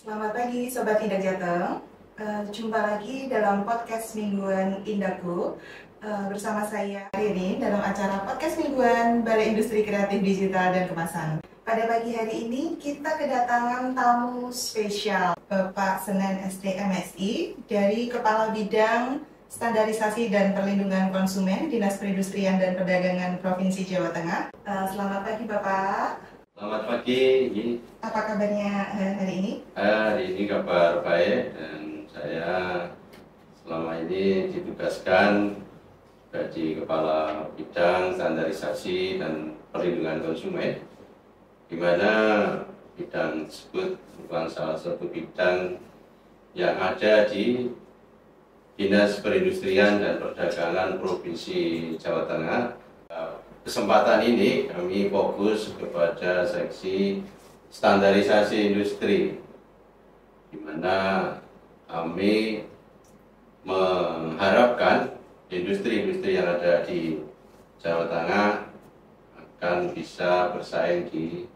Selamat pagi Sobat Indah Jateng. Jumpa lagi dalam podcast mingguan Indahku bersama saya Ririn dalam acara podcast mingguan Balai Industri Kreatif Digital dan Kemasan. Pada pagi hari ini kita kedatangan tamu spesial Bapak Senen SD MSI dari Kepala Bidang Standarisasi dan Perlindungan Konsumen Dinas Perindustrian dan Perdagangan Provinsi Jawa Tengah. Selamat pagi Bapak. Selamat pagi. Apa kabarnya hari ini? Hari ini kabar baik, dan saya selama ini ditugaskan jadi Kepala Bidang Standarisasi dan Perlindungan Konsumen, di mana bidang tersebut merupakan salah satu bidang yang ada di Dinas Perindustrian dan Perdagangan Provinsi Jawa Tengah. Kesempatan ini kami fokus kepada seksi standarisasi industri, di mana kami mengharapkan industri-industri yang ada di Jawa Tengah akan bisa bersaing di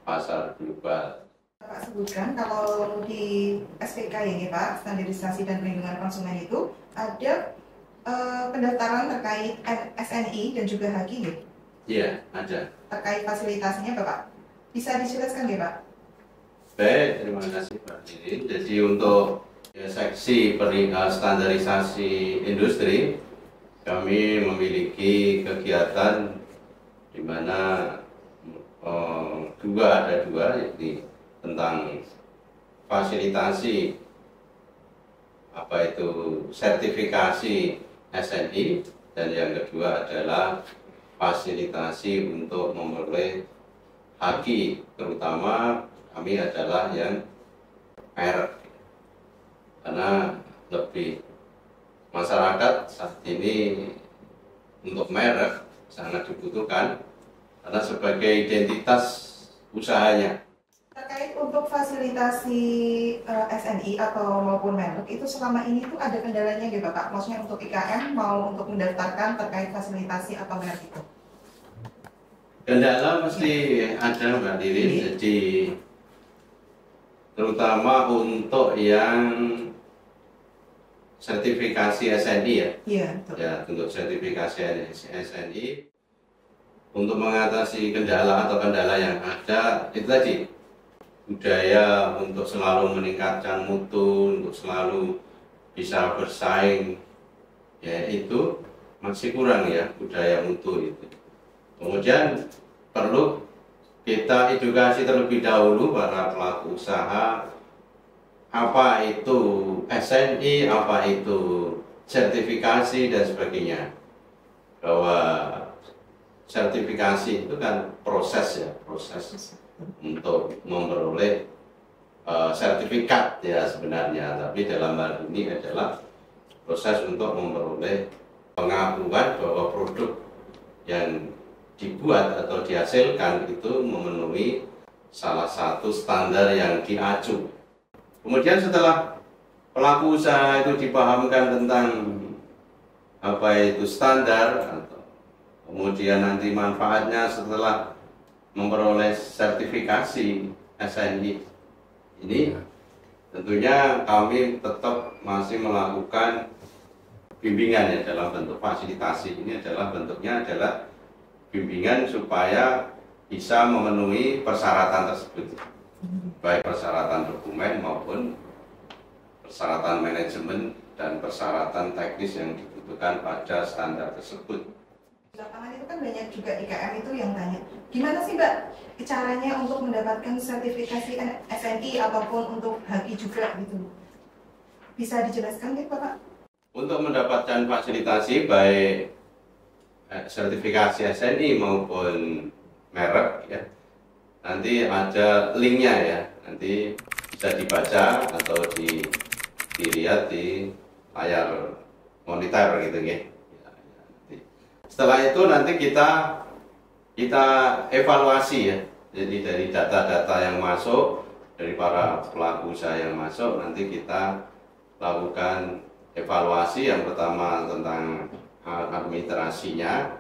pasar global. Pak sebutkan kalau di SPK ini Pak, Standarisasi dan Perlindungan Konsumen itu ada pendaftaran terkait SNI dan juga HAGI nih? Iya, ada. Terkait fasilitasnya Bapak, bisa dijelaskan nggak Pak? Baik, terima kasih Pak Diri. Jadi untuk seksi standarisasi industri, kami memiliki kegiatan di mana ada dua, yaitu tentang fasilitasi sertifikasi SNI, dan yang kedua adalah fasilitasi untuk memperoleh HAGI, terutama kami adalah yang merek, karena lebih masyarakat saat ini untuk merek sangat dibutuhkan karena sebagai identitas usahanya. Terkait untuk fasilitasi SNI atau maupun merek itu selama ini tuh ada kendalanya nggak Bapak? Maksudnya untuk IKM mau untuk mendaftarkan terkait fasilitasi atau merek itu? Kendala pasti ada Mbak Diri, jadi terutama untuk yang sertifikasi SNI ya. Iya, betul. Ya, untuk sertifikasi SNI, untuk mengatasi kendala yang ada itu tadi, budaya untuk selalu meningkatkan mutu, untuk selalu bisa bersaing, ya itu masih kurang ya, budaya mutu itu. Kemudian perlu kita edukasi terlebih dahulu para pelaku usaha, apa itu SNI, apa itu sertifikasi dan sebagainya. Bahwa sertifikasi itu kan proses untuk memperoleh sertifikat ya sebenarnya, tapi dalam hal ini adalah proses untuk memperoleh pengakuan bahwa produk yang dibuat atau dihasilkan itu memenuhi salah satu standar yang diacu. Kemudian setelah pelaku usaha itu dipahamkan tentang apa itu standar, atau kemudian nanti manfaatnya setelah memperoleh sertifikasi SNI ini, tentunya kami tetap masih melakukan bimbingan ya, dalam bentuk fasilitasi. Ini adalah bentuknya adalah bimbingan supaya bisa memenuhi persyaratan tersebut, baik persyaratan dokumen maupun persyaratan manajemen dan persyaratan teknis yang dibutuhkan pada standar tersebut. Di lapangan itu kan banyak juga IKM itu yang tanya, gimana sih Mbak caranya untuk mendapatkan sertifikasi SNI ataupun untuk HAGI juga gitu? Bisa dijelaskan gitu Bapak? Untuk mendapatkan fasilitasi baik sertifikasi SNI maupun merek ya, nanti ada linknya ya, nanti bisa dibaca atau dilihat di layar monitor gitu ya. Setelah itu nanti kita evaluasi ya, jadi dari data-data yang masuk dari para pelaku usaha yang masuk, nanti kita lakukan evaluasi. Yang pertama tentang administrasinya,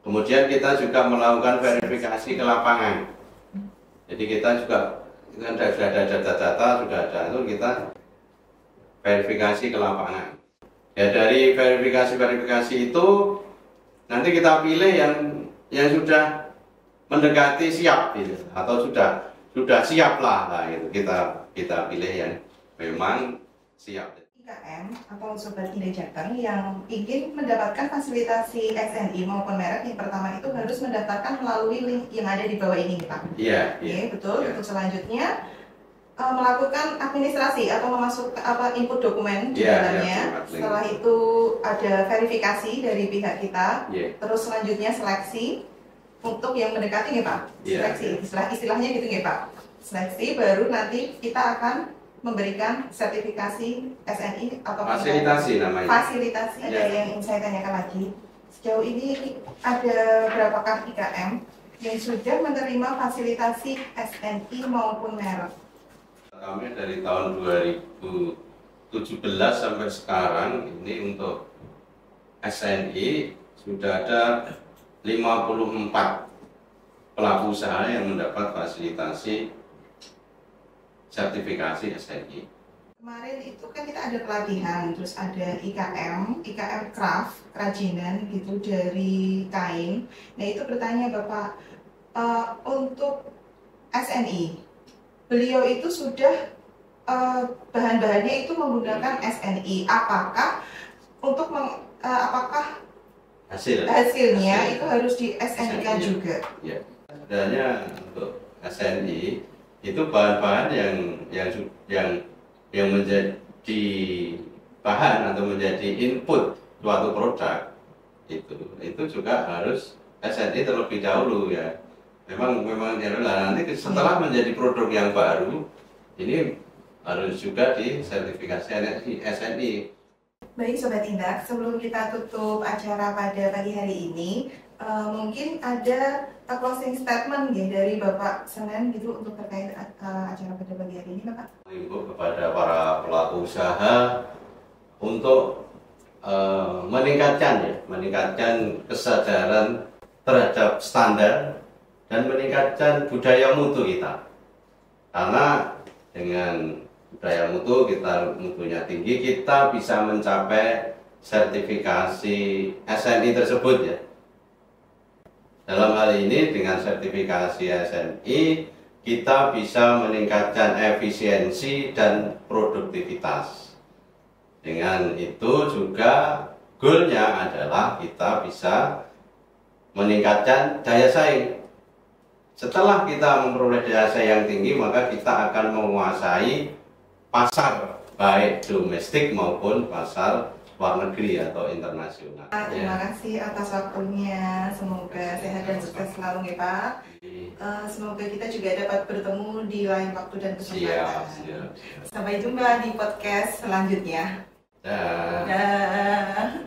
kemudian kita juga melakukan verifikasi ke lapangan. Jadi kita juga kan sudah ada data-data, sudah ada itu kita verifikasi ke lapangan. Ya dari verifikasi itu nanti kita pilih yang sudah mendekati siap gitu, atau sudah siap lah gitu. Kita pilih yang memang siap. IKM atau Sobat Indah Jateng yang ingin mendapatkan fasilitasi SNI maupun merek, yang pertama itu harus mendaftarkan melalui link yang ada di bawah ini, Pak. Iya. Oke, betul. Ya. Untuk selanjutnya melakukan administrasi atau memasuk input dokumen di dalamnya. Setelah itu ada verifikasi dari pihak kita. Terus selanjutnya seleksi untuk yang mendekati nih Pak. Seleksi istilahnya gitu nih Pak. Seleksi baru nanti kita akan memberikan sertifikasi SNI atau fasilitasi namanya. Fasilitasi. Ada yang ingin saya tanyakan lagi. Sejauh ini ada berapakah IKM yang sudah menerima fasilitasi SNI maupun merek? Kami dari tahun 2017 sampai sekarang ini untuk SNI sudah ada 54 pelaku usaha yang mendapat fasilitasi sertifikasi SNI. Kemarin itu kan kita ada pelatihan, terus ada IKM craft, kerajinan gitu dari kain. Nah itu bertanya Bapak, untuk SNI, beliau itu sudah bahan-bahannya itu menggunakan SNI. Apakah untuk apakah hasilnya itu harus di SNI-kan juga? Ya, sebenarnya untuk SNI itu bahan-bahan yang menjadi bahan atau menjadi input suatu produk itu juga harus SNI terlebih dahulu ya. Memang nanti setelah menjadi produk yang baru ini harus juga disertifikasi SNI. Baik Sobat Indah, sebelum kita tutup acara pada pagi hari ini, mungkin ada closing statement ya dari Bapak Senen gitu untuk terkait acara pada pagi hari ini, Bapak. Mengimbau kepada para pelaku usaha untuk meningkatkan kesadaran terhadap standar dan meningkatkan budaya mutu kita. Karena dengan budaya mutunya tinggi, kita bisa mencapai sertifikasi SNI tersebut ya. Dalam hal ini dengan sertifikasi SNI kita bisa meningkatkan efisiensi dan produktivitas. Dengan itu juga goalnya adalah kita bisa meningkatkan daya saing. Setelah kita memperoleh daya saing yang tinggi, maka kita akan menguasai pasar baik domestik maupun pasar luar negeri atau internasional. Terima kasih atas waktunya, semoga sehat dan sukses selalu ya Pak. Semoga kita juga dapat bertemu di lain waktu dan kesempatan. Siap. Sampai jumpa di podcast selanjutnya. Dah.